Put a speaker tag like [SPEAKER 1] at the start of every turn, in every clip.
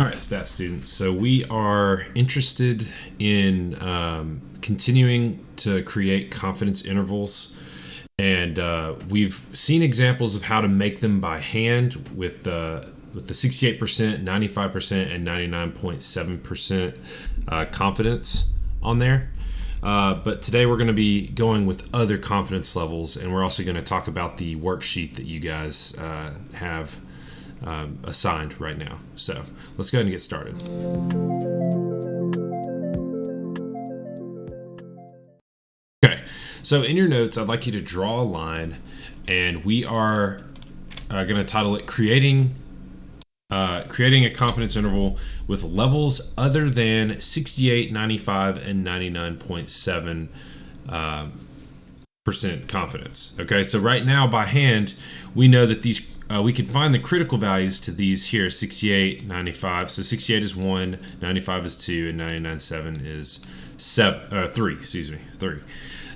[SPEAKER 1] All right, stat students. So we are interested in continuing to create confidence intervals, and we've seen examples of how to make them by hand with the 68%, 95%, and 99.7% confidence on there. But today we're going to be going with other confidence levels, and we're also going to talk about the worksheet that you guys have assigned right now. So let's go ahead and get started. Okay, so in your notes, I'd like you to draw a line, and we are going to title it creating a confidence interval with levels other than 68, 95, and 99.7% confidence. Okay, so right now by hand, we know that these we can find the critical values to these here: 68, 95. So 68 is 1, 95 is 2, and 99.7 is 3. Excuse me, 3.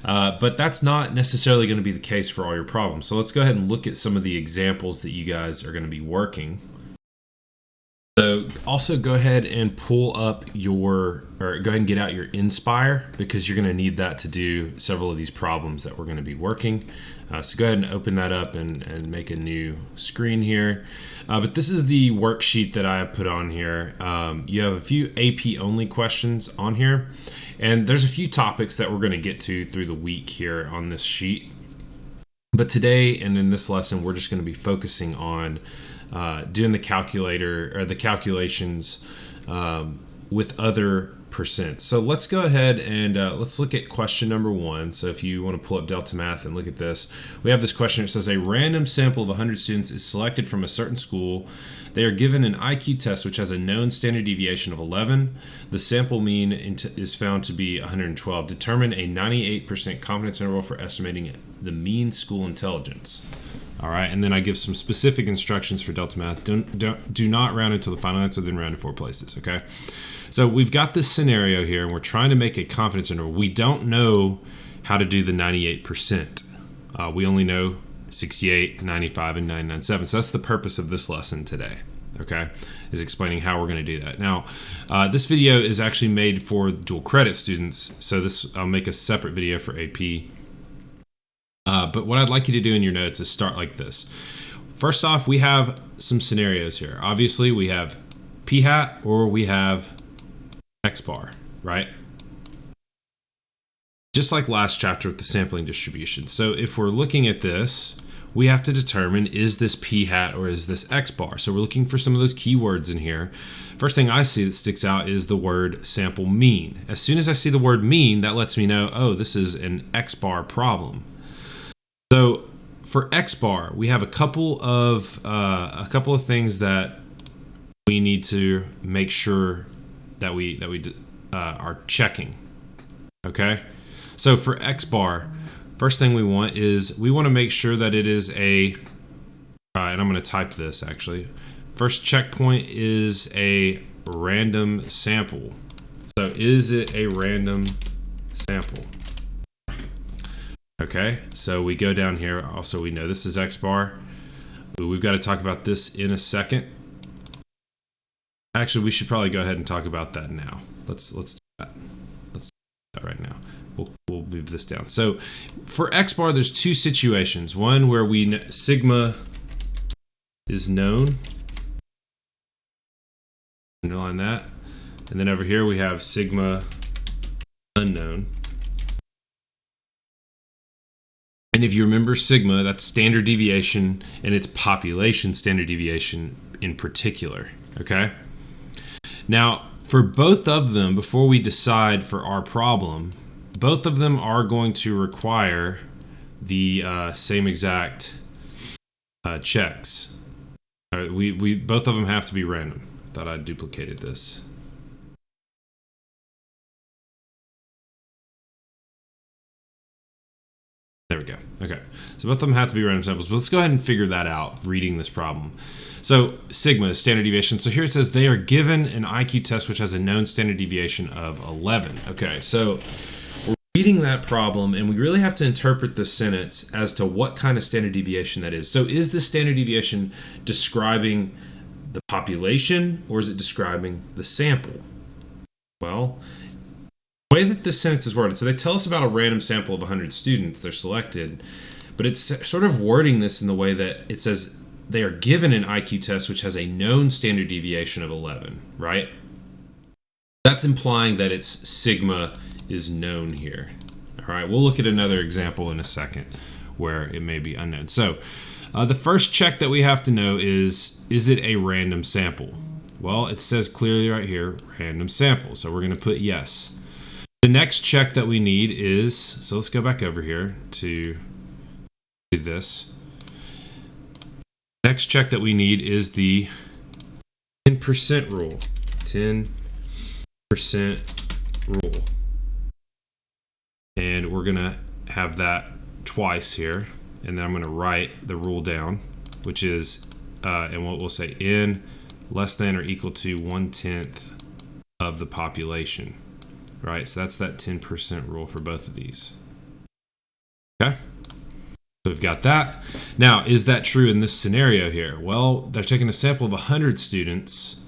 [SPEAKER 1] But that's not necessarily going to be the case for all your problems. So let's go ahead and look at some of the examples that you guys are going to be working. So also go ahead and pull up go ahead and get out your Inspire, because you're going to need that to do several of these problems that we're going to be working. So go ahead and open that up and make a new screen here. But this is the worksheet that I have put on here. You have a few AP only questions on here, and there's a few topics that we're going to get to through the week here on this sheet. But today and in this lesson, we're just going to be focusing on doing the calculator or the calculations with other percents. So let's go ahead and let's look at question number 1. So if you want to pull up Delta Math and look at this, we have this question. It says a random sample of 100 students is selected from a certain school. They are given an IQ test which has a known standard deviation of 11. The sample mean is found to be 112. Determine a 98% confidence interval for estimating the mean school intelligence. All right, and then I give some specific instructions for Delta Math. Do not round it to the final answer, then round to 4 places, okay? So we've got this scenario here, and we're trying to make a confidence interval. We don't know how to do the 98%. We only know 68, 95, and 997. So that's the purpose of this lesson today, okay, is explaining how we're going to do that. Now, this video is actually made for dual credit students, so I'll make a separate video for AP. But what I'd like you to do in your notes is start like this. First off, we have some scenarios here. Obviously, we have p hat or we have x bar, right? Just like last chapter with the sampling distribution. So if we're looking at this, we have to determine, is this p hat or is this x bar? So we're looking for some of those keywords in here. First thing I see that sticks out is the word sample mean. As soon as I see the word mean, that lets me know, oh, this is an x bar problem. So for x bar, we have a couple of things that we need to make sure that we are checking. Okay, so for x bar, first thing we want to make sure that it is and I'm going to type this actually. First checkpoint is a random sample. So is it a random sample? Okay, so we go down here. Also, we know this is x bar. We've got to talk about this in a second. Actually, we should probably go ahead and talk about that now. Let's do that. Let's do that right now. We'll move this down. So for x bar, there's two situations. One where sigma is known. Underline that. And then over here we have sigma unknown. And if you remember sigma, that's standard deviation, and it's population standard deviation in particular, okay? Now, for both of them, before we decide for our problem, both of them are going to require the same exact checks. We both of them have to be random. Thought I duplicated this. There we go. Okay. So both of them have to be random samples. But let's go ahead and figure that out reading this problem. So sigma is standard deviation. So here it says they are given an IQ test which has a known standard deviation of 11. Okay. So we're reading that problem, and we really have to interpret the sentence as to what kind of standard deviation that is. So is the standard deviation describing the population, or is it describing the sample? Well, the way that this sentence is worded, so they tell us about a random sample of 100 students, they're selected, but it's sort of wording this in the way that it says they are given an IQ test which has a known standard deviation of 11, right? That's implying that its sigma is known here. All right, we'll look at another example in a second where it may be unknown. So the first check that we have to know is it a random sample? Well, it says clearly right here, random sample. So we're going to put yes. The next check that we need is, so let's go back over here to this. Next check that we need is the 10% rule. 10% rule. And we're going to have that twice here. And then I'm going to write the rule down, which is, and we'll say n less than or equal to 1/10 of the population. Right? So that's that 10% rule for both of these. Okay? So we've got that. Now, is that true in this scenario here? Well, they're taking a sample of 100 students.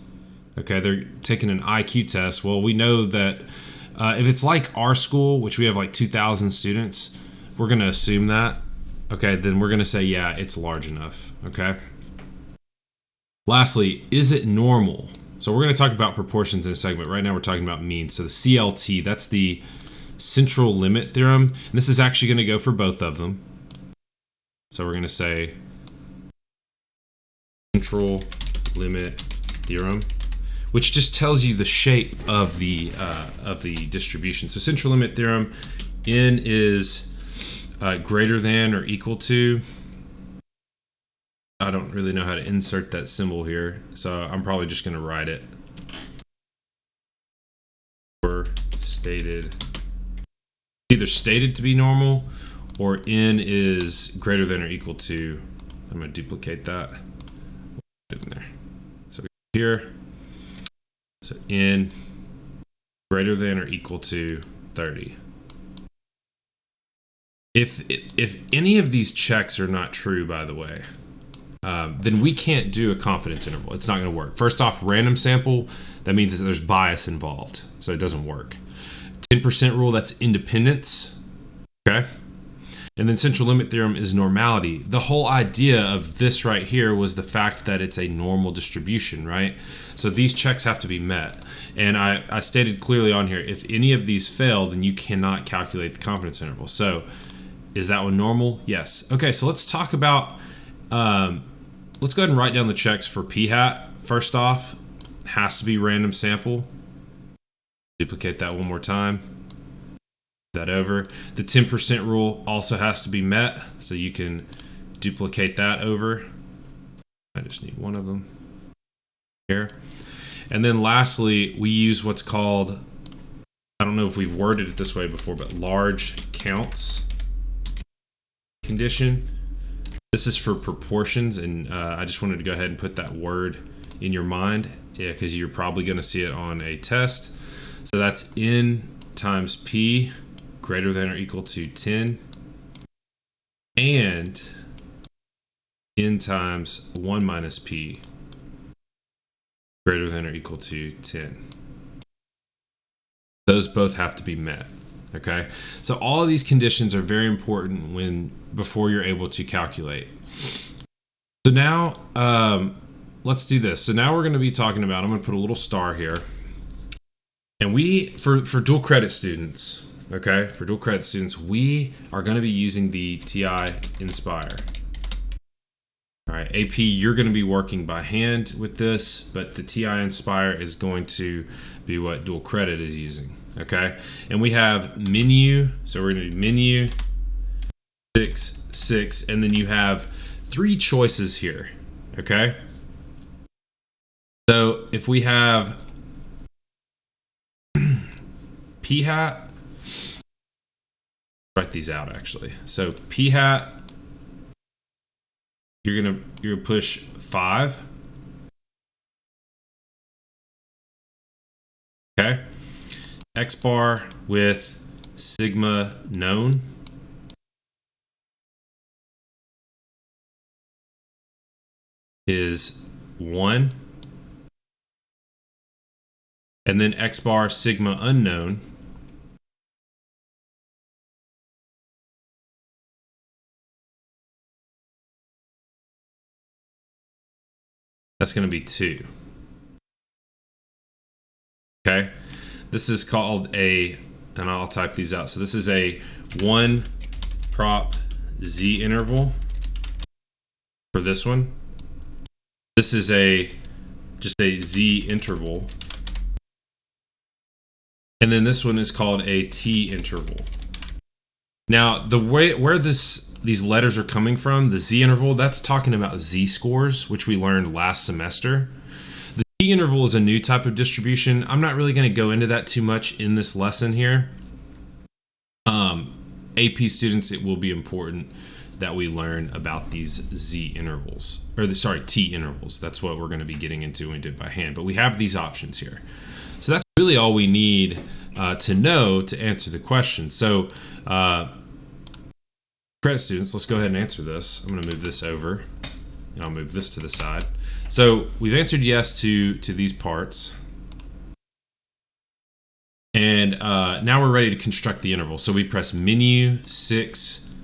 [SPEAKER 1] Okay, they're taking an IQ test. Well, we know that if it's like our school, which we have like 2,000 students, we're going to assume that. Okay, then we're going to say, yeah, it's large enough. Okay. Lastly, is it normal? So we're going to talk about proportions in a segment. Right now we're talking about means. So the CLT, that's the central limit theorem. And this is actually going to go for both of them. So we're going to say central limit theorem, which just tells you the shape of the distribution. So central limit theorem, n is greater than or equal to. I don't really know how to insert that symbol here, so I'm probably just going to write it. Or stated, either stated to be normal, or n is greater than or equal to. I'm going to duplicate that. Put it in there. So here, so n greater than or equal to 30. If any of these checks are not true, by the way, then we can't do a confidence interval. It's not going to work. First off, random sample, that means that there's bias involved, so it doesn't work. 10% rule, that's independence, okay? And then central limit theorem is normality. The whole idea of this right here was the fact that it's a normal distribution, right? So these checks have to be met. And I stated clearly on here, if any of these fail, then you cannot calculate the confidence interval. So is that one normal? Yes. Okay, so let's talk about, let's go ahead and write down the checks for p hat. First off, has to be random sample. Duplicate that one more time. That over. The 10% rule also has to be met, so you can duplicate that over. I just need one of them here. And then lastly, we use what's called, I don't know if we've worded it this way before, but large counts condition. This is for proportions, and I just wanted to go ahead and put that word in your mind, because you're probably going to see it on a test. So that's n times p greater than or equal to 10, and n times 1 minus p greater than or equal to 10. Those both have to be met. Okay, so all of these conditions are very important before you're able to calculate. So now let's do this. So now we're going to be talking about, I'm going to put a little star here, and we for dual credit students, okay, for dual credit students, we are going to be using the TI Inspire. All right, AP, you're going to be working by hand with this, but the TI Inspire is going to be what dual credit is using. Okay, and we have menu, so we're going to do menu 6 6, and then you have 3 choices here. Okay, so if we have p hat, write these out actually. So p hat, you're gonna push 5. Okay. X bar with sigma known is 1. And then X bar sigma unknown. That's going to be 2. Okay. This is called and I'll type these out. So this is a 1 prop Z interval for this one. This is just a Z interval. And then this one is called a T interval. Now, the way where these letters are coming from, the Z interval, that's talking about Z-scores, which we learned last semester. The T interval is a new type of distribution. I'm not really going to go into that too much in this lesson here. AP students, it will be important that we learn about these Z intervals, T intervals. That's what we're going to be getting into when we do it by hand. But we have these options here. So that's really all we need to know to answer the question. So credit students, let's go ahead and answer this. I'm going to move this over, and I'll move this to the side. So we've answered yes to these parts. And now we're ready to construct the interval. So we press menu 6,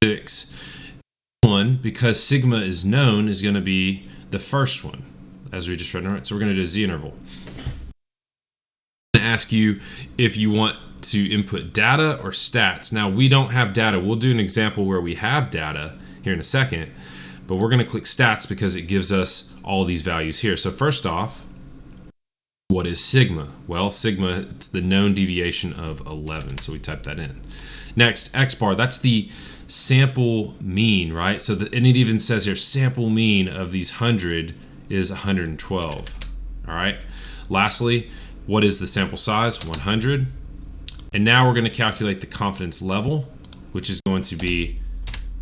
[SPEAKER 1] 6. 1, because sigma is known, is going to be the first one, as we just read. Right? So we're going to do a Z interval. I'm going to ask you if you want to input data or stats. Now, we don't have data. We'll do an example where we have data here in a second, but we're going to click stats because it gives us all these values here. So first off, what is sigma? Well, sigma, it's the known deviation of 11, so we type that in. Next, X bar, that's the sample mean, right? So and it even says here, sample mean of these 100 is 112, all right? Lastly, what is the sample size? 100. And now we're going to calculate the confidence level, which is going to be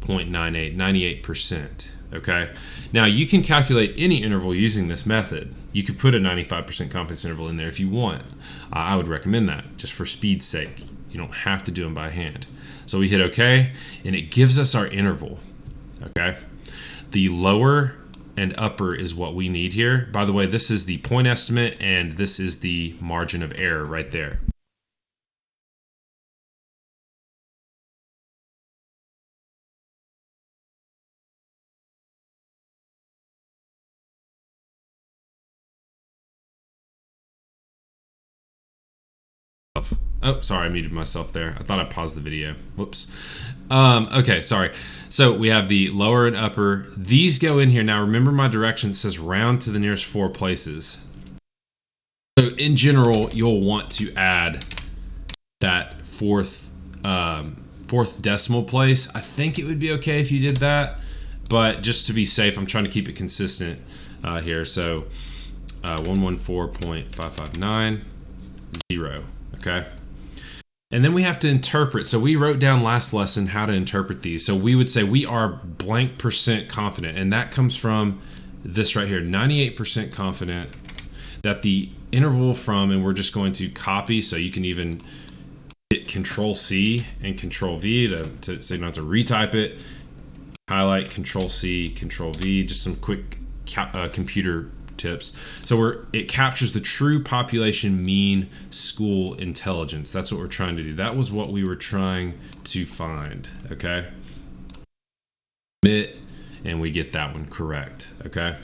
[SPEAKER 1] 0.98, 98%, okay? Now, you can calculate any interval using this method. You could put a 95% confidence interval in there if you want. I would recommend that, just for speed's sake. You don't have to do them by hand. So we hit OK, and it gives us our interval, okay? The lower and upper is what we need here. By the way, this is the point estimate, and this is the margin of error right there. Oh, sorry, I muted myself there. I thought I paused the video. Whoops. Okay, sorry. So we have the lower and upper. These go in here. Now remember my direction says round to the nearest 4 places. So in general, you'll want to add that fourth decimal place. I think it would be okay if you did that, but just to be safe, I'm trying to keep it consistent here. So 114.559, 0, okay? And then we have to interpret. So we wrote down last lesson how to interpret these. So we would say we are blank % confident, and that comes from this right here, 98% confident that the interval from, and we're just going to copy, so you can even hit Control C and Control V so you don't have to retype it. Highlight, Control C, Control V, just some quick computer tips. So it captures the true population mean school intelligence. That's what we're trying to do. That was what we were trying to find, okay? Submit, and we get that one correct, okay?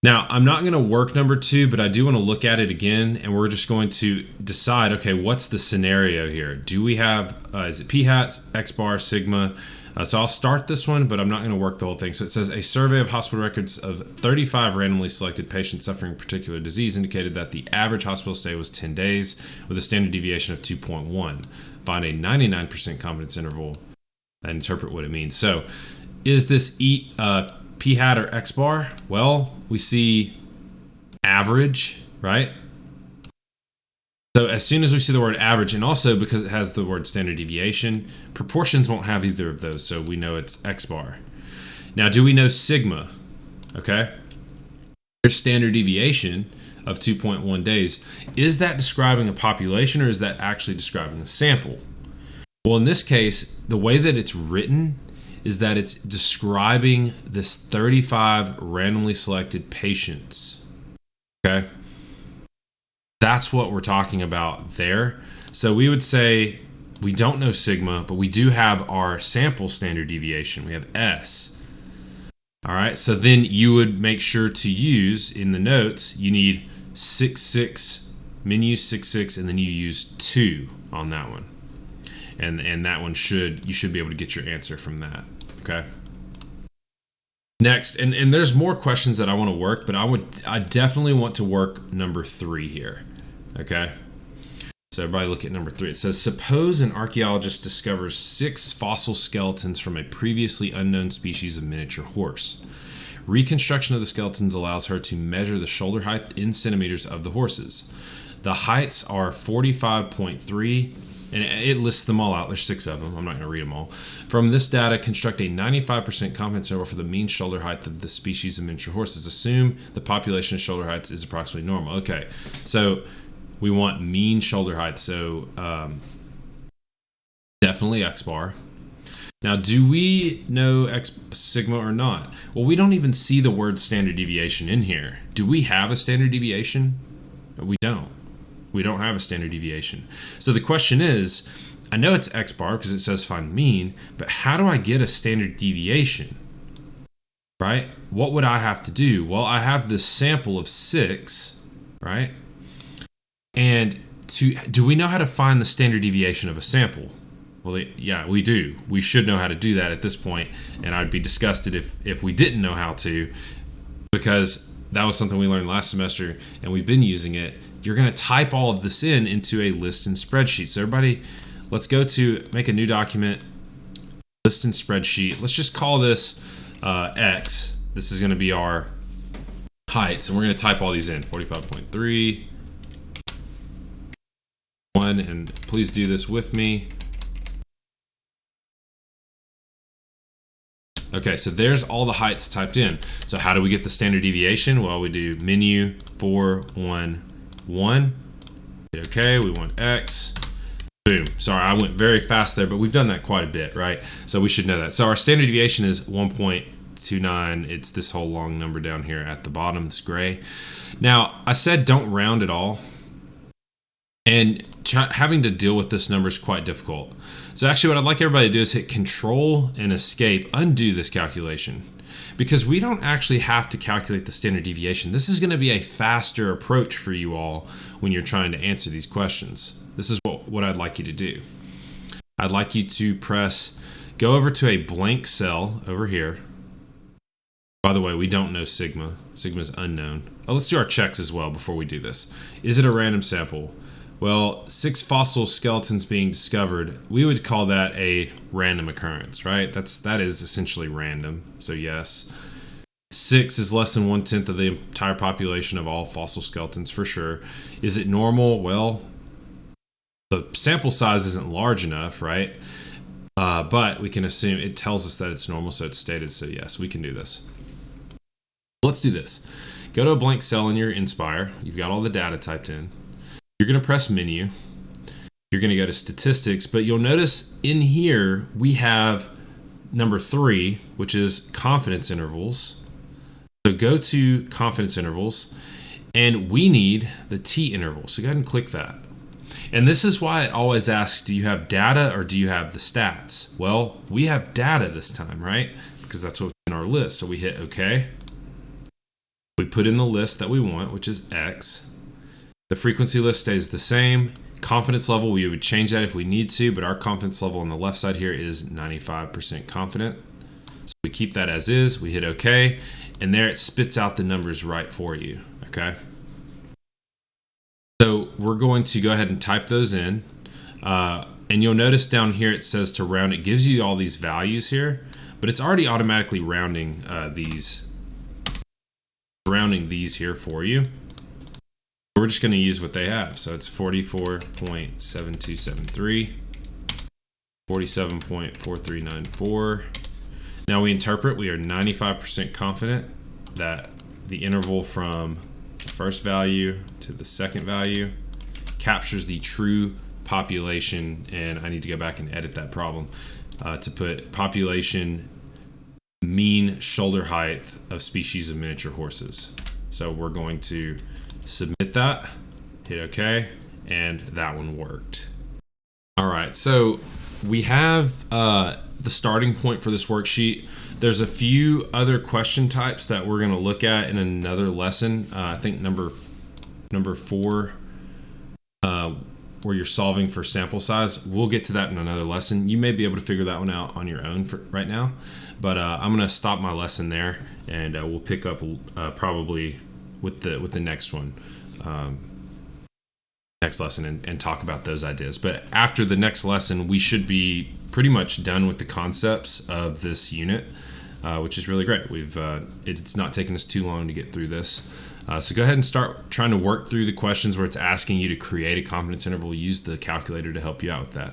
[SPEAKER 1] Now, I'm not going to work number 2, but I do want to look at it again, and we're just going to decide, okay, what's the scenario here? Do we have, is it p-hats, x-bar, sigma? So I'll start this one, but I'm not going to work the whole thing. So it says a survey of hospital records of 35 randomly selected patients suffering a particular disease indicated that the average hospital stay was 10 days with a standard deviation of 2.1. Find a 99% confidence interval and interpret what it means. So is this p-hat or x-bar? Well, we see average, right? So as soon as we see the word average, and also because it has the word standard deviation, proportions won't have either of those, so we know it's x-bar. Now, do we know sigma? Okay. There's standard deviation of 2.1 days. Is that describing a population, or is that actually describing a sample? Well, in this case, the way that it's written is that it's describing this 35 randomly selected patients. Okay. That's what we're talking about there. So we would say we don't know sigma, but we do have our sample standard deviation. We have S. All right, so then you would make sure to use in the notes, you need 6, min use 6, and then you use 2 on that one. And that one you should be able to get your answer from that, okay? Next, and there's more questions that I want to work, but I definitely want to work number 3 here, okay? So everybody look at number 3. It says, suppose an archaeologist discovers 6 fossil skeletons from a previously unknown species of miniature horse. Reconstruction of the skeletons allows her to measure the shoulder height in centimeters of the horses. The heights are 45.3, and it lists them all out. There's 6 of them. I'm not going to read them all. From this data, construct a 95% confidence interval for the mean shoulder height of the species of miniature horses. Assume the population of shoulder heights is approximately normal. Okay, so we want mean shoulder height, so definitely X bar. Now, do we know X sigma or not? Well, we don't even see the word standard deviation in here. Do we have a standard deviation? We don't. We don't have a standard deviation. So the question is, I know it's X bar because it says find mean, but how do I get a standard deviation? Right? What would I have to do? Well, I have this sample of 6, right? And do we know how to find the standard deviation of a sample? Well, yeah, we do. We should know how to do that at this point, and I'd be disgusted if we didn't know how to, because that was something we learned last semester, and we've been using it. You're going to type all of this into a list and spreadsheet. So everybody, let's go to make a new document, list and spreadsheet. Let's just call this X. This is going to be our heights, and we're going to type all these in, 45.3. And please do this with me. Okay, so there's all the heights typed in. So how do we get the standard deviation? Well, we do menu 4, 1, 1. Hit OK, we want X. Boom. Sorry, I went very fast there, but we've done that quite a bit, right? So we should know that. So our standard deviation is 1.29. It's this whole long number down here at the bottom, this gray. Now, I said don't round at all. And having to deal with this number is quite difficult. So actually what I'd like everybody to do is hit Control and Escape, undo this calculation. Because we don't actually have to calculate the standard deviation. This is going to be a faster approach for you all when you're trying to answer these questions. This is what I'd like you to do. I'd like you to go over to a blank cell over here. By the way, we don't know sigma. Sigma is unknown. Oh, let's do our checks as well before we do this. Is it a random sample? Well, 6 fossil skeletons being discovered, we would call that a random occurrence, right? That is essentially random, so yes. 6 is less than 1/10 of the entire population of all fossil skeletons for sure. Is it normal? Well, the sample size isn't large enough, right? But we can assume it tells us that it's normal, so it's stated, so yes, we can do this. Let's do this. Go to a blank cell in your Inspire. You've got all the data typed in. You're going to press menu. You're going to go to statistics, but you'll notice in here we have number 3, which is confidence intervals. So go to confidence intervals, and we need the T interval. So go ahead and click that. And this is why it always asks, do you have data or do you have the stats? Well, we have data this time, right? Because that's what's in our list. So we hit OK. We put in the list that we want, which is X. The frequency list stays the same. Confidence level, we would change that if we need to, but our confidence level on the left side here is 95% confident. So we keep that as is, we hit OK, and there it spits out the numbers right for you, okay? So we're going to go ahead and type those in, and you'll notice down here it says to round. It gives you all these values here, but it's already automatically rounding these here for you. We're just going to use what they have. So it's 44.7273, 47.4394. Now we interpret, we are 95% confident that the interval from the first value to the second value captures the true population. And I need to go back and edit that problem to put population mean shoulder height of species of miniature horses. So we're going to submit that. hit OK, and that one worked. All right, so we have the starting point for this worksheet. There's a few other question types that we're going to look at in another lesson. I think number 4, where you're solving for sample size. We'll get to that in another lesson. You may be able to figure that one out on your own for right now, but I'm going to stop my lesson there, and we'll pick up probably with the next one. Next lesson and talk about those ideas. But after the next lesson, we should be pretty much done with the concepts of this unit, which is really great. It's not taken us too long to get through this. So go ahead and start trying to work through the questions where it's asking you to create a confidence interval. Use the calculator to help you out with that.